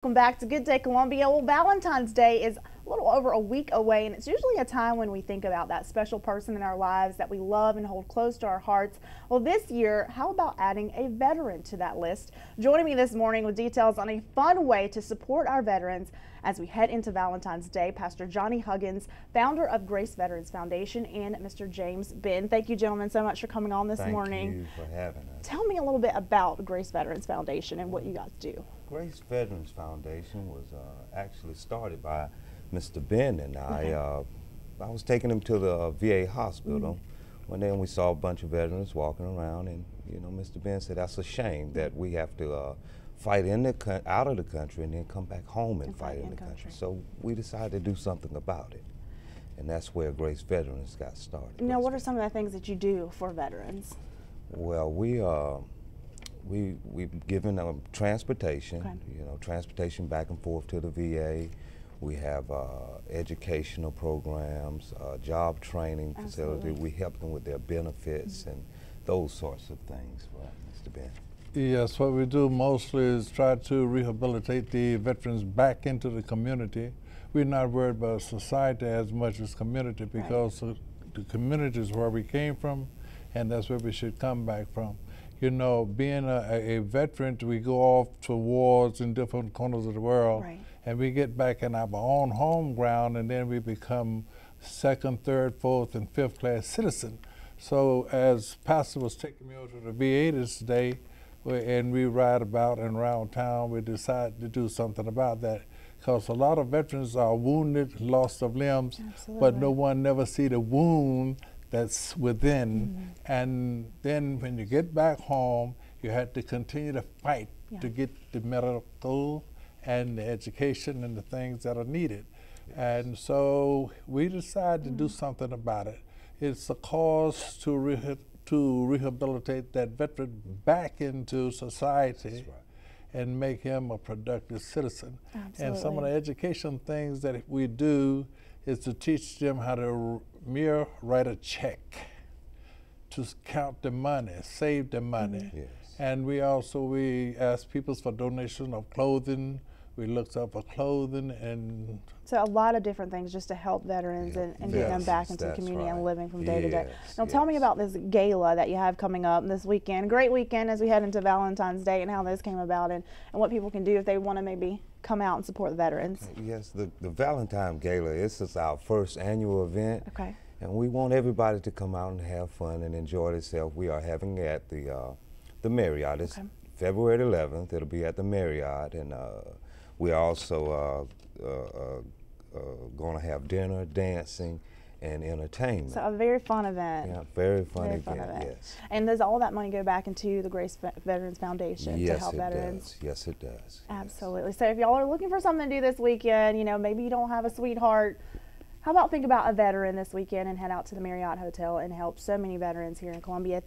Welcome back to Good Day Columbia. Well, Valentine's Day is a little over a week away, and it's usually a time when we think about that special person in our lives that we love and hold close to our hearts. Well, this year, how about adding a veteran to that list? Joining me this morning with details on a fun way to support our veterans as we head into Valentine's Day, Pastor Johnny Huggins, founder of Grace Veterans Foundation, and Mr. James Ben. Thank you, gentlemen, so much for coming on this morning. Thank you for having us. Tell me a little bit about Grace Veterans Foundation and what you guys do. Grace Veterans Foundation was actually started by Mr. Ben and I. I was taking him to the VA hospital one day, and we saw a bunch of veterans walking around, and Mr. Ben said that's a shame that we have to fight out of the country and then come back home and fight in the country. So we decided to do something about it, and that's where Grace Veterans got started. Now, what are some of the things that you do for veterans? Well, we've given them transportation, transportation back and forth to the VA. We have educational programs, job training facility. We help them with their benefits and those sorts of things, right, Mr. Ben? Yes, what we do mostly is try to rehabilitate the veterans back into the community. We're not worried about society as much as community, because the community is where we came from, and that's where we should come back from. You know, being a veteran, we go off to wars in different corners of the world, and we get back in our own home ground, and then we become second, third, fourth, and fifth class citizen. So as Pastor was taking me over to the VA this day, and we ride about and around town, we decided to do something about that, because a lot of veterans are wounded, loss of limbs, but no one never see the wound that's within. And then when you get back home, you had to continue to fight to get the medical and the education and the things that are needed. And so we decided to do something about it. It's a cause to rehabilitate that veteran back into society and make him a productive citizen. And some of the education things that we do is to teach them how to write a check, to count the money, save the money. And we ask people for donation of clothing. We looked up for clothing, and so a lot of different things just to help veterans and get them back into the community and living from day to day. Now tell me about this gala that you have coming up this weekend. Great weekend as we head into Valentine's Day, and how this came about, and what people can do if they want to maybe come out and support the veterans. Yes, the Valentine Gala, this is our first annual event. And we want everybody to come out and have fun and enjoy themselves. We are having it at the Marriott. It's February 11th. It'll be at the Marriott, and we are also going to have dinner, dancing, and entertainment. So a very fun event. Yeah, very fun event, yes. And does all that money go back into the Grace Veterans Foundation to help veterans? Yes, it does. Absolutely. So if y'all are looking for something to do this weekend, maybe you don't have a sweetheart, how about think about a veteran this weekend and head out to the Marriott Hotel and help so many veterans here in Columbia.